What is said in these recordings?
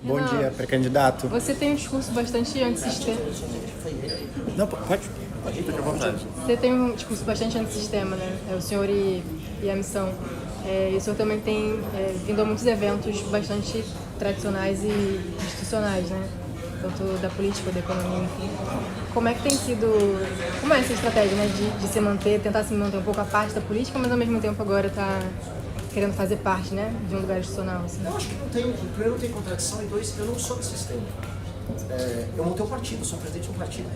Bom dia, pré-candidato. Você tem um discurso bastante antissistema. Não, pode ficar à vontade. Você tem um discurso bastante antissistema, né? É o senhor e a missão. E o senhor também tem vindo a muitos eventos bastante tradicionais e institucionais, né? Tanto da política, da economia, enfim. Como é que tem sido... Como é essa estratégia, né? De se manter, tentar se manter um pouco à parte da política, mas ao mesmo tempo agora tá querendo fazer parte, né? De um lugar institucional, assim. Eu acho que primeiro não tem contradição, e dois, eu não sou do sistema. Eu montei um partido, sou presidente de um partido.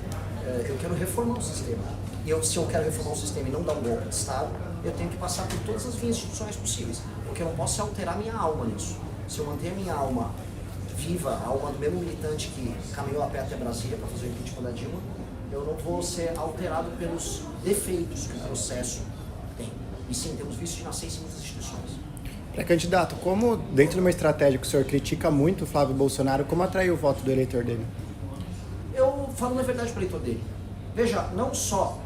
Eu quero reformar o sistema. E se eu quero reformar o sistema e não dar um golpe de Estado, eu tenho que passar por todas as vias institucionais possíveis. O que eu não posso é alterar minha alma nisso. Se eu manter a minha alma viva, a alma do mesmo militante que caminhou a pé até Brasília para fazer o impeachment da Dilma, eu não vou ser alterado pelos defeitos que o processo tem. E sim, temos visto de nascer em muitas instituições. Pré-candidato, como dentro de uma estratégia que o senhor critica muito o Flávio Bolsonaro, como atrair o voto do eleitor dele? Eu falo na verdade para o eleitor dele. Veja, não só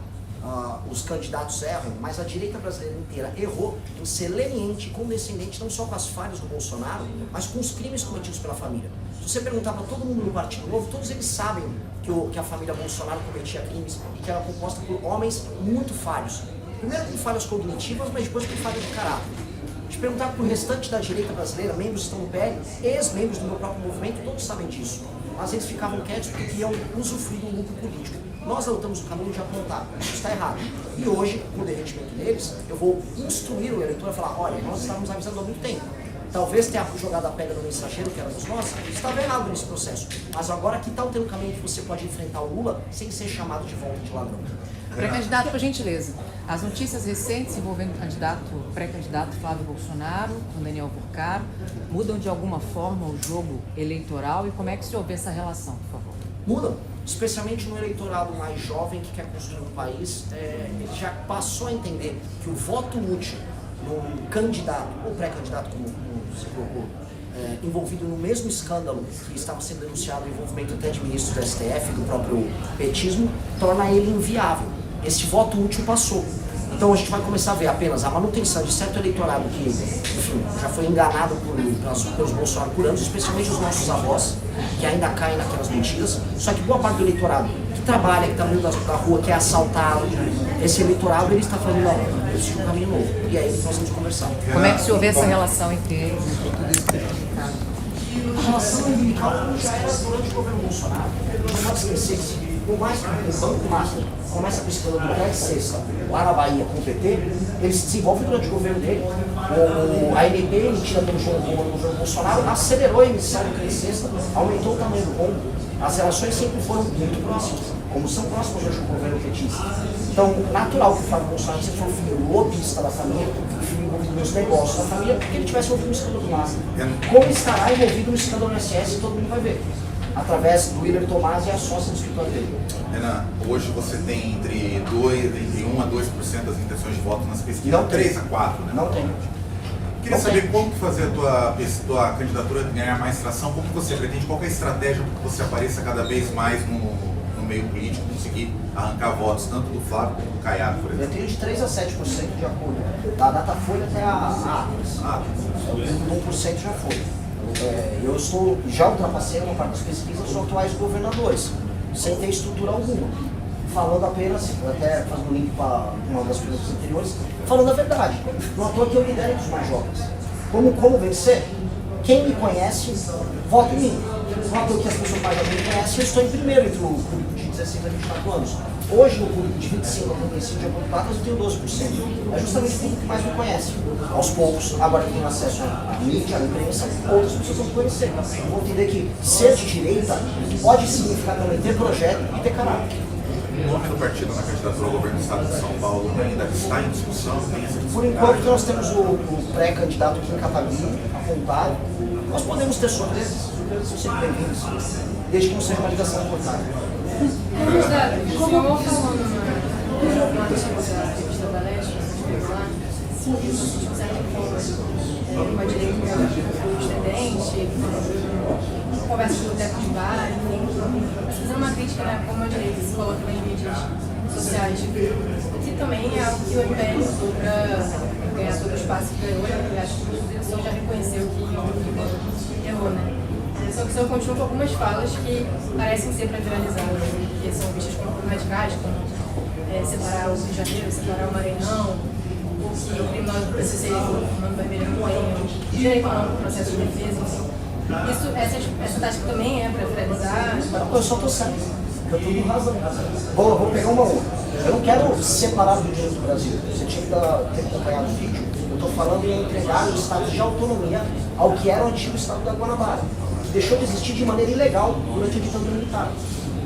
os candidatos erram, mas a direita brasileira inteira errou em ser leniente e condescendente não só com as falhas do Bolsonaro, mas com os crimes cometidos pela família. Se você perguntar para todo mundo no Partido Novo, todos eles sabem que a família Bolsonaro cometia crimes e que era composta por homens muito falhos. Primeiro com falhas cognitivas, mas depois com falhas de caráter. Se perguntar para o restante da direita brasileira, membros estão no PL, ex-membros do meu próprio movimento, todos sabem disso. Mas eles ficavam quietos porque queriam usufruir do lucro político. Nós adotamos o caminho de apontar, isso está errado. E hoje, com o derretimento deles, eu vou instruir o eleitor a falar, olha, nós estávamos avisando há muito tempo. Talvez tenha jogado a pedra no mensageiro, que éramos nós, estava errado nesse processo. Mas agora, que tal ter um caminho que você pode enfrentar o Lula sem ser chamado de volta de ladrão? Pré-candidato, por gentileza. As notícias recentes envolvendo o pré-candidato Flávio Bolsonaro, com Daniel Porcaro, mudam de alguma forma o jogo eleitoral e como é que o senhor vê essa relação, por favor? Mudam, especialmente no eleitorado mais jovem que quer construir um país, ele já passou a entender que o voto útil num candidato, ou pré-candidato, como se colocou, envolvido no mesmo escândalo que estava sendo denunciado, o envolvimento até de ministros do STF, do próprio petismo, torna ele inviável. Esse voto útil passou. Então a gente vai começar a ver apenas a manutenção de certo eleitorado que, enfim, já foi enganado pelos Bolsonaro por anos, especialmente os nossos avós, que ainda caem naquelas mentiras. Só que boa parte do eleitorado que trabalha, que está no meio da rua, que é assaltado, esse eleitorado ele está falando, não, eu preciso de um caminho novo. E aí nós vamos conversar. Como é que o senhor vê essa relação entre eles, entre tudo isso que é criticado? A relação umbilical já era durante o governo Bolsonaro. Não pode esquecer que, por mais que o Banco Master começa a pesquisa do Pé de Sexta, lá na Bahia, com o PT, ele se desenvolve durante o governo dele. A ANP, emitida pelo governo Bolsonaro, acelerou a emissão do Pé de Sexta, aumentou o tamanho do rombo. As relações sempre foram muito próximas, como são próximas hoje com o governo petista. Então, natural que o Flávio Bolsonaro sempre foi um filho lobista da família, um filho envolvido nos negócios da família, porque ele tivesse envolvido no escândalo do Master. Como estará envolvido no escândalo do SS, todo mundo vai ver. Através do Willer Tomás e a sócia do escritório dele. Renan, hoje você tem entre 1 a 2% das intenções de voto nas pesquisas. Não 3 a 4, né? Não tem. Queria saber como fazer a tua candidatura ganhar mais tração, como você pretende, qual é a estratégia para que você apareça cada vez mais no meio político, conseguir arrancar votos tanto do Flávio quanto do Caiado, por exemplo. Eu tenho de 3 a 7% de acordo. Da Datafolha até a Atlas. 1% já foi. Eu já ultrapassei uma parte das pesquisas dos atuais governadores, sem ter estrutura alguma. Falando apenas, até fazendo um link para uma das perguntas anteriores, falando a verdade. Não à toa que eu lidero entre os mais jovens. Como vencer? Quem me conhece, vota em mim. Não à toa que as pessoas mais jovens me conhecem, eu estou em primeiro entre o público de 16 a 24 anos. Hoje, no público de 25 a 35 de acordo com datas, eu tenho 12%. É justamente o público que mais me conhece. Aos poucos, agora que tenho acesso à mídia, à imprensa, outras pessoas vão me conhecer. Vão entender que ser de direita pode significar também ter projeto e ter caráter. O nome do partido na candidatura ao governo do estado de São Paulo ainda está em discussão? Por enquanto, nós temos o pré-candidato aqui em Catalunha, apontado. Nós podemos ter surpresas, surpresas são sempre bem-vindas, desde que não seja uma ligação cortada. Como eu falando na revista da Leste, lá, de certa forma, uma direita estridente, conversa com o teto de bar, fazendo uma crítica, né, como a direita se coloca nas mídias sociais, que também é algo que o MPL usou para ganhar todo o espaço que ganhou, e acho que a população já reconheceu que errou, né? Só que que eu continuo com algumas falas que parecem ser para viralizar, que são vistas como radicais, como separar o Rio de Janeiro, separar o Maranhão, ou que o criminoso precisa ser o Mano Vermelho não tem direito ao processo de defesa, enfim. Essa tática também é para viralizar? Eu só estou certo. Eu estou com razão. Vou pegar uma outra. Eu não quero separar do direito do Brasil. Você tinha que ter acompanhado o vídeo. Eu estou falando em entregar o status de autonomia ao que era o antigo Estado da Guanabara, que deixou de existir de maneira ilegal durante a ditadura militar.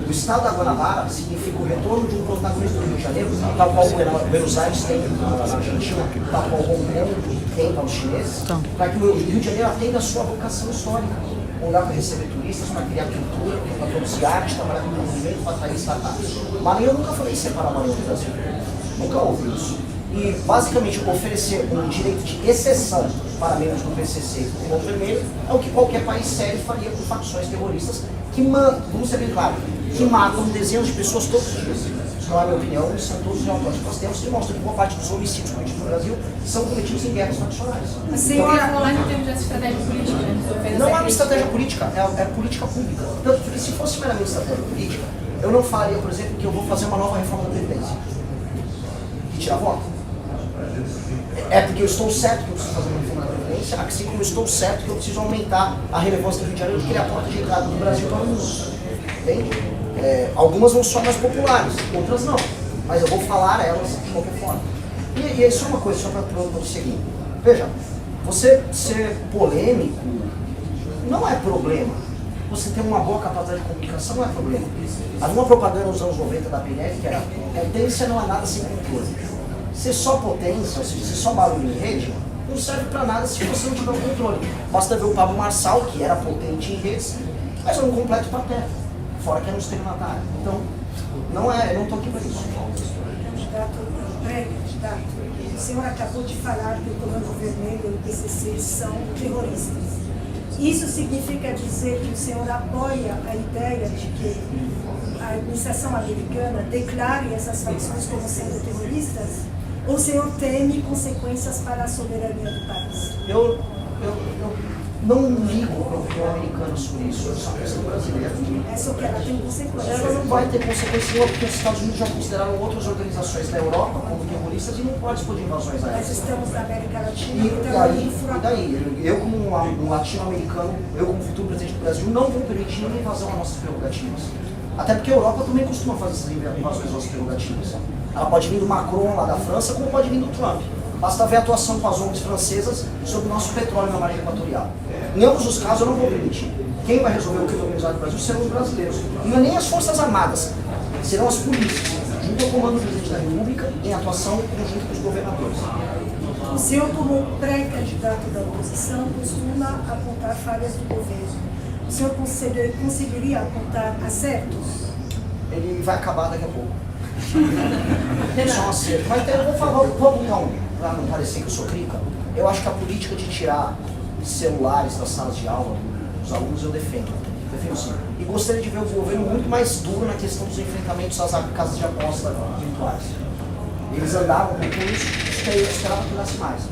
O Estado da Guanabara significa o retorno de um protagonista do Rio de Janeiro, tal qual o Buenos Aires tem na Argentina, tal qual o Hong Kong tem para os chineses, para que o Rio de Janeiro atenda a sua vocação histórica. Um lugar para receber turistas, para criar cultura, para produzir arte, trabalhar com desenvolvimento, para atrair startups. Mas eu nunca falei em separar o Maranhão do Brasil. Nunca ouvi isso. E, basicamente, oferecer um direito de exceção para membros do PCC e do Mano Vermelho é o que qualquer país sério faria com facções terroristas que, vamos ser bem claro, que matam dezenas de pessoas todos os dias. Não é minha opinião, são todos os relatórios que nós temos que mostram que boa parte dos homicídios cometidos no Brasil são cometidos em guerras faccionais. A senhora falar em termos dessa estratégia política, né? Não é uma estratégia política, é política pública. Tanto que se fosse meramente estratégia política, eu não falaria, por exemplo, que eu vou fazer uma nova reforma da Previdência. E tirar voto. É porque eu estou certo que eu preciso fazer uma reforma da Previdência, assim como eu estou certo que eu preciso aumentar a relevância do Rio de Janeiro, porque ele é a porta de entrada do Brasil para o mundo. Entende? Algumas vão ser mais populares, outras não. Mas eu vou falar elas de qualquer forma. E isso é uma coisa, só para o seguinte. Veja, você ser polêmico não é problema. Você ter uma boa capacidade de comunicação não é problema. Havia uma propaganda nos anos 90 da PNL que era: potência não é nada sem controle. Ser só potência, ou seja, ser só barulho em rede, não serve para nada se você não tiver o controle. Basta ver o Pablo Marçal, que era potente em redes, mas era um completo pateta, fora que era um estelionatário. Então, eu não estou aqui para isso. Pré-candidato, o senhor acabou de falar que o Comando Vermelho e o PCC são terroristas. Isso significa dizer que o senhor apoia a ideia de que a administração americana declare essas facções como sendo terroristas? Ou o senhor teme consequências para a soberania do país? Eu não ligo para o que o americano sobre isso, eu sou uma questão brasileira. É só que ela tem consequências. Ela não vai ter consequência nenhuma, porque os Estados Unidos já consideraram outras organizações da Europa como terroristas e não pode explodir invasões aéreas. Nós estamos na América Latina E daí, eu como um latino-americano, eu como futuro presidente do Brasil, não vou permitir nenhuma invasão às nossas prerrogativas. Até porque a Europa também costuma fazer essas invasões às nossas prerrogativas. Ela pode vir do Macron lá da França, como pode vir do Trump. Basta ver a atuação com as ONGs francesas sobre o nosso petróleo na margem equatorial. Em ambos os casos eu não vou permitir. Quem vai resolver o crime organizado no Brasil serão os brasileiros. E não é nem as Forças Armadas, serão as polícias, junto ao comando do presidente da República, em atuação conjunto com os governadores. O senhor, como pré-candidato da oposição, costuma apontar falhas do governo. O senhor conseguiria apontar acertos? Ele vai acabar daqui a pouco. Só um acerto. Mas eu vou falar, para não parecer que eu sou crica, eu acho que a política de tirar celulares das salas de aula dos alunos eu defendo sim. E gostaria de ver o governo muito mais duro na questão dos enfrentamentos às casas de aposta virtuais. Eles andavam com isso, eu esperava que durasse mais.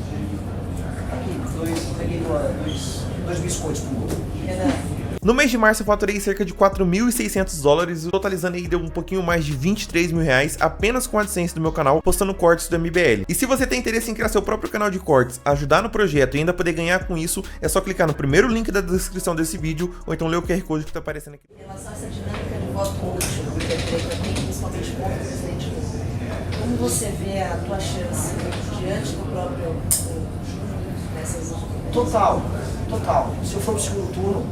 Aqui, peguei dois biscoitos pro Google. No mês de março eu faturei cerca de $4.600, totalizando aí deu um pouquinho mais de R$23 mil apenas com a AdSense do meu canal, postando cortes do MBL. E se você tem interesse em criar seu próprio canal de cortes, ajudar no projeto e ainda poder ganhar com isso, é só clicar no primeiro link da descrição desse vídeo ou então ler o QR Code que está aparecendo aqui. Em relação a essa dinâmica de voto útil que a direita tem, principalmente contra o presidente Lula, como você vê a tua chance diante do próprio nessas... Total. Se eu for pro segundo turno,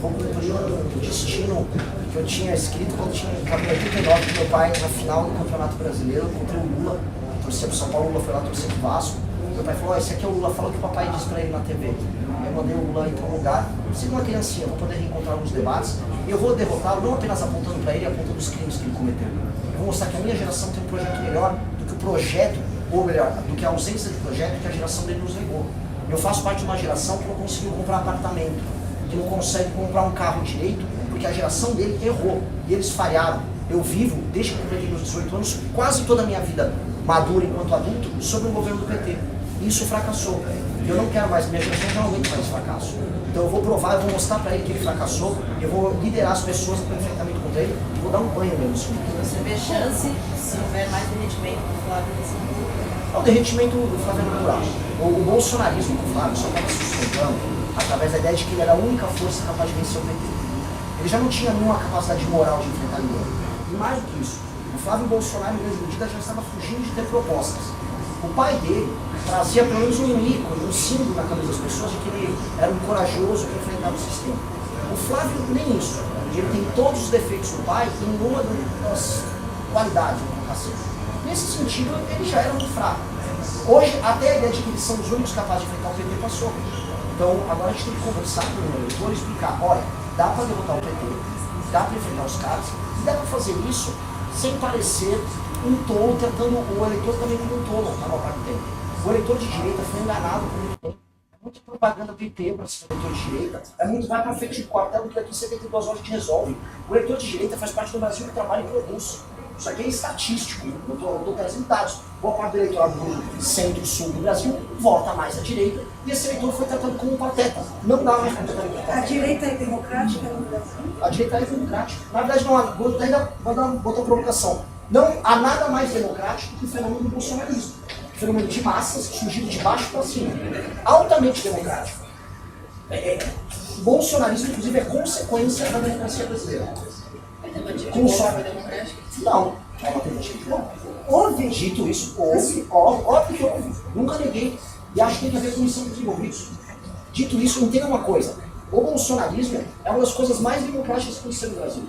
vou cumprir o destino que eu tinha escrito quando tinha cabelo 89, que meu pai, na final do Campeonato Brasileiro, contra o Lula, torcia pro São Paulo, o Lula foi lá torcer pro Vasco. Meu pai falou: esse aqui é o Lula, fala o que o papai disse pra ele na TV. Eu mandei o Lula ir para um lugar, sendo uma criancinha, eu vou poder reencontrar alguns debates, e eu vou derrotá-lo não apenas apontando para ele, apontando os crimes que ele cometeu. Eu vou mostrar que a minha geração tem um projeto melhor do que o projeto, ou melhor, do que a ausência de projeto que a geração dele nos legou. Eu faço parte de uma geração que não conseguiu comprar apartamento, que não consegue comprar um carro direito, porque a geração dele errou, e eles falharam. Eu vivo, desde que eu completei meus 18 anos, quase toda a minha vida madura enquanto adulto, sob o governo do PT. E isso fracassou. E eu não quero mais, minha geração já não aguenta mais fracasso. Então eu vou provar, eu vou mostrar para ele que ele fracassou, eu vou liderar as pessoas no enfrentamento contra ele e vou dar um banho mesmo. Você vê chance, se houver mais derretimento do Flávio nesse mundo? O derretimento do Flávio é natural. O bolsonarismo do Flávio só estava se sustentando através da ideia de que ele era a única força capaz de vencer o PT. Ele já não tinha nenhuma capacidade moral de enfrentar ninguém. E mais do que isso, o Flávio Bolsonaro, em grande medida, já estava fugindo de ter propostas. O pai dele trazia pelo menos um ícone, um símbolo na cabeça das pessoas de que ele era um corajoso que enfrentava o sistema. O Flávio nem isso. Ele tem todos os defeitos do pai e nenhuma das qualidades do cacete. Nesse sentido, ele já era muito fraco. Hoje, até a ideia de que eles são os únicos capazes de enfrentar o PT passou. Então, agora a gente tem que conversar com o eleitor e explicar, olha, dá para derrotar o PT, dá para enfrentar os caras, e dá para fazer isso sem parecer um tolo, tratando o eleitor também como um tolo na maior parte do tempo. O eleitor de direita foi enganado por muito tempo. Muita propaganda PT para ser eleitor de direita, é muito mais para frente do quartel do que daqui 72 horas a gente resolve. O eleitor de direita faz parte do Brasil que trabalha e produz. Isso aqui é estatístico, eu estou trazendo dados. Boa parte do eleitorado do centro-sul do Brasil vota mais à direita e esse eleitor foi tratado como um pateta. Não dá mais para tratar como pateta. A direita é democrática no Brasil? A direita é democrática. Na verdade, não, ainda vou botar uma provocação. Não há nada mais democrático que o fenômeno do bolsonarismo. O fenômeno de massas surgindo de baixo para cima. Altamente democrático. O bolsonarismo, inclusive, é consequência da democracia brasileira. Não, é uma tentativa de golpe. Houve, dito isso, óbvio que houve. Nunca neguei. E acho que tem que haver comissão dos envolvidos. Dito isso, entenda uma coisa. O bolsonarismo é uma das coisas mais democráticas que aconteceu no Brasil.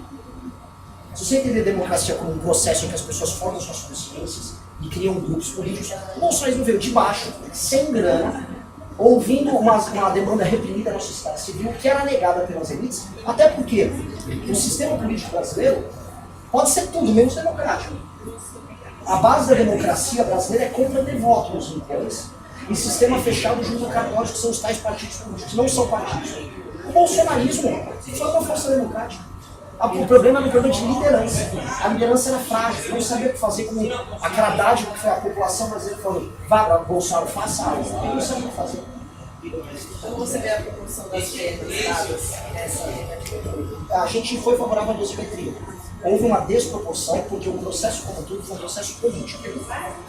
Se você entender democracia como um processo em que as pessoas formam suas consciências e criam grupos políticos, o bolsonarismo veio de baixo, sem grana, ouvindo uma demanda reprimida na sociedade civil que era negada pelas elites, até porque o sistema político brasileiro pode ser tudo menos democrático. A base da democracia brasileira é compra de voto nos eleitores e sistema fechado junto a cartórios, que são os tais partidos políticos, não são partidos. O bolsonarismo foi uma força democrática. O problema era um problema de liderança. A liderança era frágil, não sabia o que fazer com aquela dádiva que foi a população brasileira falando, vá, Bolsonaro, faça algo. Ele não sabia o que fazer. Como você vê a proporção das perdas dadas? A gente foi favorável à dosimetria. Houve uma desproporção, porque o processo como tudo foi um processo político.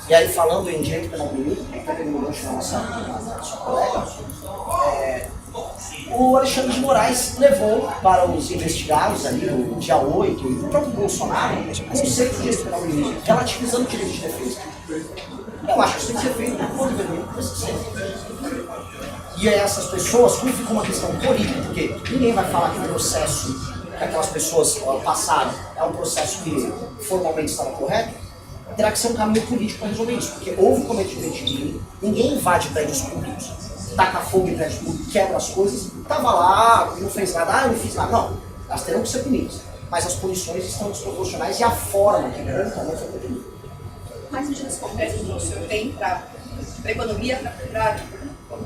E aí, falando em direito penal político, até pegando um gancho na sua colega, o Alexandre de Moraes levou para os investigados ali no dia 8, e o próprio Bolsonaro, o conceito de direito penal político, relativizando o direito de defesa. Eu acho que isso tem que ser feito por vermelho, precisa ser. E essas pessoas, como fica uma questão política, porque ninguém vai falar que o processo que aquelas pessoas passaram é um processo que formalmente estava correto, terá que ser um caminho político para resolver isso, porque houve cometimento de crime, ninguém invade prédios públicos, taca fogo em prédios públicos, quebra as coisas, estava lá, não fez nada, eu não fiz nada. Não, elas terão que ser punidas, mas as punições estão desproporcionais e a forma que branca foi punida. Quais medidas concretas o senhor tem para a economia, para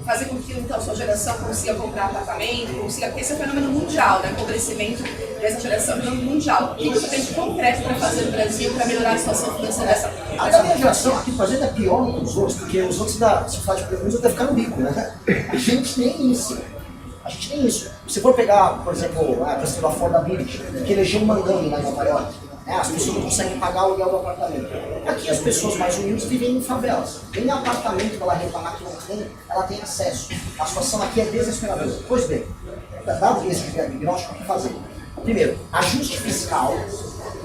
fazer com que então, a sua geração consiga comprar apartamento, consiga, porque esse é um fenômeno mundial, né? O crescimento dessa geração é um fenômeno mundial. O que você tem de concreto para fazer no Brasil para melhorar a situação financeira dessa A da minha geração aqui, por exemplo, é pior do que os outros, porque os outros, se falar de prejuízo, até ficar no bico, né? A gente tem isso. A gente tem isso. Se for pegar, por exemplo, a questão da affordability, que elegeu um mandame lá em Nova York, as pessoas não conseguem pagar o aluguel do apartamento. Aqui as pessoas mais humildes vivem em favelas. Nem apartamento para ela reclamar que não tem, ela tem acesso. A situação aqui é desesperadora. Pois bem, dado esse diagnóstico, o que fazer? Primeiro, ajuste fiscal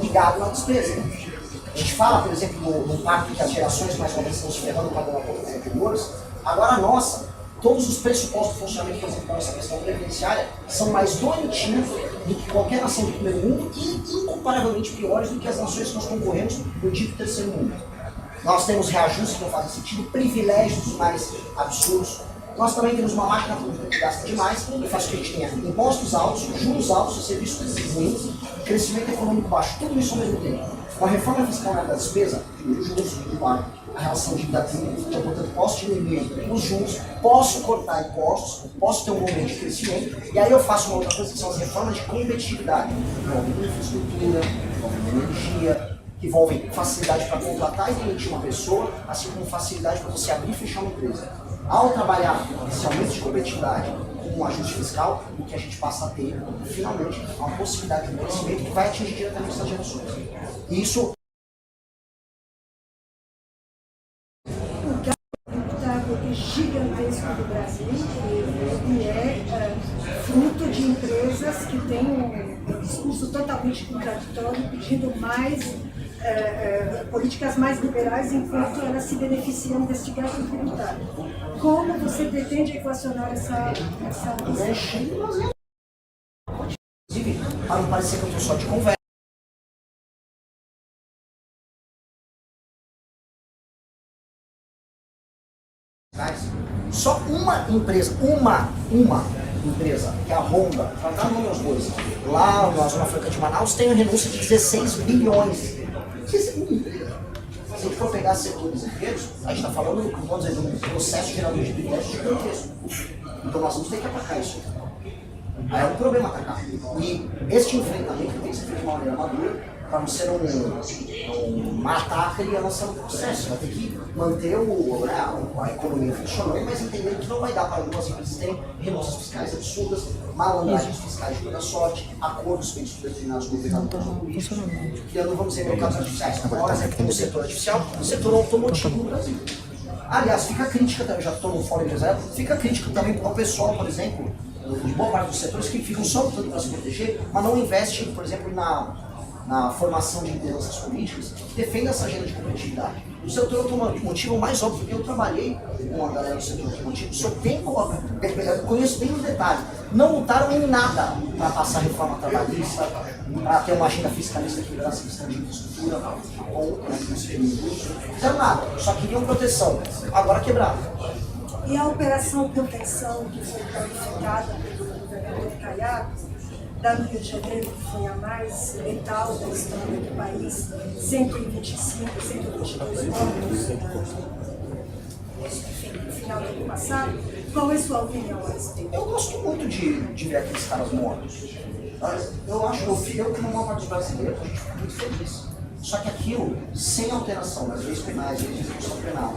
ligado na despesa. A gente fala, por exemplo, no pacto que as gerações mais novas estão se ferrando pagando a conta dos anteriores. Agora a nossa, todos os pressupostos de funcionamento, por exemplo, da nossa questão previdenciária, são mais doentios do que qualquer nação do primeiro mundo e incomparavelmente piores do que as nações que nós concorremos no dito terceiro mundo. Nós temos reajustes que não fazem sentido, privilégios mais absurdos. Nós também temos uma máquina pública que gasta demais e faz com que a gente tenha impostos altos, juros altos, serviços ruins, crescimento econômico baixo, tudo isso ao mesmo tempo. Com a reforma fiscal na despesa, os juros igual, a relação de dívida pública, então, portanto, posso diminuir os juros, posso cortar impostos, posso ter um momento de crescimento, e aí eu faço uma outra coisa que são as reformas de competitividade, envolvendo infraestrutura, envolvendo energia, que envolvem facilidade para contratar e demitir uma pessoa, assim como facilidade para você abrir e fechar uma empresa. Ao trabalhar esse aumento de competitividade com um ajuste fiscal, o que a gente passa a ter, finalmente, é uma possibilidade de crescimento que vai atingir diretamente essas gerações. E isso gigantesco do Brasil e é fruto de empresas que têm um discurso totalmente contraditório, pedindo mais políticas mais liberais enquanto elas se beneficiam deste gasto tributário. Como você pretende equacionar essa inclusive, para não parecer que eu estou só de conversa, só uma empresa, que é a Honda, para dar nome aos bois, lá na Zona Franca de Manaus, tem a renúncia de 16 bilhões. Se a gente for pegar setores inteiros, a gente está falando, vamos dizer, de um processo gerador de privilégios gigantesco. Então nós vamos ter que atacar isso. Aí é um problema atacar. E este enfrentamento tem que ser feito de uma maneira madura, para não ser um matar a criança no processo. Vai ter que manter a economia funcionando, mas entender que não vai dar para algumas empresas terem renúncias fiscais absurdas, malandragens fiscais de toda sorte, acordos feitos por determinados governadores ou políticos, criando, vamos dizer, mercados artificiais. Por exemplo, no setor artificial, no setor automotivo no Brasil. Aliás, fica a crítica também, já estou no fórum empresário, fica a crítica também ao pessoal, por exemplo, de boa parte dos setores que ficam só lutando para se proteger, mas não investem, por exemplo, na formação de lideranças políticas que defendam essa agenda de competitividade. O setor automotivo mais óbvio, eu trabalhei com a galera do setor automotivo, eu conheço bem os detalhes. Não lutaram em nada para passar reforma trabalhista, para ter uma agenda fiscalista que virasse questão de infraestrutura, não fizeram nada, só queriam proteção. Agora quebraram. E a operação contenção que foi planificada pelo governador Caiado, da Rio de Janeiro, que foi a mais letal da história do país, 125, 122 mortos no final do ano passado. Qual é a sua opinião a respeito? Eu gosto muito de ver aqueles caras mortos. Eu acho que eu como uma parte dos brasileiros, a gente fica muito feliz. Só que aquilo, sem alteração das leis penais, de execução penal,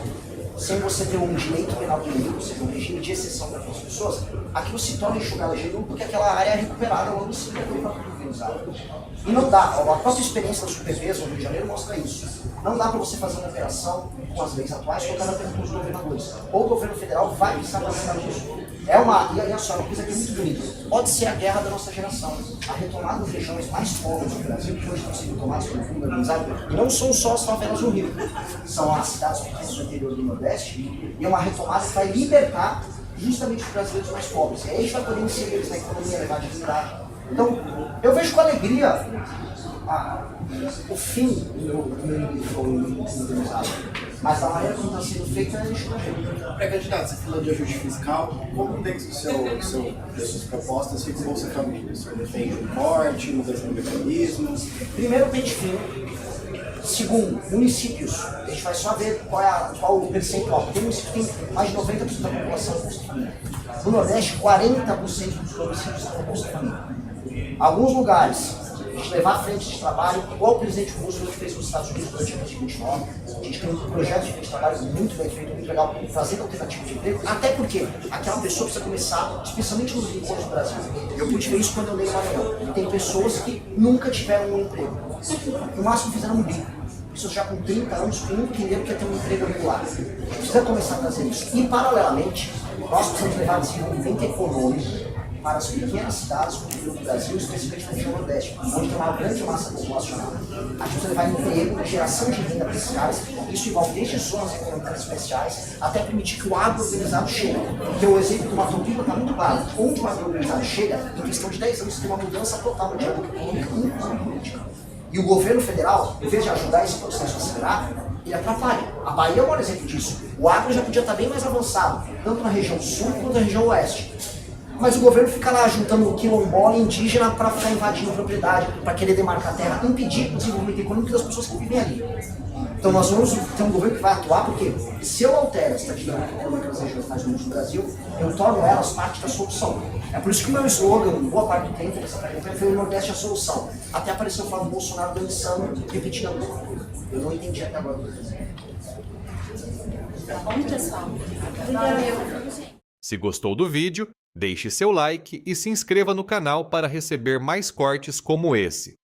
sem você ter um direito penal público, você ter um regime de exceção para aquelas pessoas, aquilo se torna enxugado de gelo porque aquela área é recuperada logo em seguida pelo próprio organizado. E não dá, a própria experiência das UPPs no Rio de Janeiro mostra isso. Não dá para você fazer uma operação com as leis atuais colocando apenas com os governadores. Ou o governo federal vai precisar fazer isso. E olha só, uma coisa que é muito bonita. Pode ser a guerra da nossa geração. A retomada das regiões mais pobres do Brasil, que hoje estão sendo tomadas pelo fundo organizado, e não são só as favelas do Rio, são as cidades pequenas do interior do Nordeste, e é uma retomada que vai libertar justamente os brasileiros mais pobres. E aí a gente vai poder inserir eles na economia, levar dignidade. Então, eu vejo com alegria o fim do meu organizado. Mas a maneira como está sendo feita é enxugar. Pré-candidato, você falou de ajuste fiscal. Como dentro das suas propostas fica o Bolsa Família? O senhor defende o corte, mudança de mecanismos? Primeiro, pente fino. Segundo, municípios. A gente vai só ver qual o percentual. Tem município que tem mais de 90% da população com Bolsa Família. No Nordeste, 40% dos municípios têm Bolsa Família. Alguns lugares, a gente levar à frente de trabalho, igual o presidente Roosevelt fez nos Estados Unidos durante a 2029. A gente tem um projeto de trabalho muito bem feito, muito legal, fazendo alternativa de emprego, até porque aquela pessoa precisa começar, especialmente nos rincões do Brasil. Eu pude ver isso quando eu dei no Maranhão. Tem pessoas que nunca tiveram um emprego. No máximo fizeram um bico. Pessoas já com 30 anos que nunca entenderam que ia ter um emprego regular. A gente precisa começar a fazer isso. E, paralelamente, nós precisamos levar desenvolvimento econômico para as pequenas cidades do Brasil, especialmente na região Nordeste, onde tem uma grande massa populacional. A gente precisa levar emprego, geração de renda para esses caras, isso envolve desde zonas econômicas especiais, até permitir que o agro organizado chegue. Porque o exemplo do Mato Piba está muito claro. Onde o agro organizado chega, em questão de 10 anos, tem uma mudança total na dinâmica econômica e política. E o governo federal, em vez de ajudar esse processo a acelerar, ele atrapalha. A Bahia é um exemplo disso. O agro já podia estar bem mais avançado, tanto na região sul quanto na região oeste. Mas o governo fica lá juntando quilombola indígena para ficar invadindo propriedade, para querer demarcar terra, impedir o desenvolvimento econômico das pessoas que vivem ali. Então nós vamos ter um governo que vai atuar, porque se eu altero essa dinâmica econômica das regiões mais do Brasil, eu torno elas parte da solução. É por isso que o meu slogan, boa parte do tempo, foi o Nordeste a solução. Até apareceu o Flávio Bolsonaro dançando, repetindo a mesma coisa. Eu não entendi até agora. Tá bom, pessoal? Se gostou do vídeo, deixe seu like e se inscreva no canal para receber mais cortes como esse.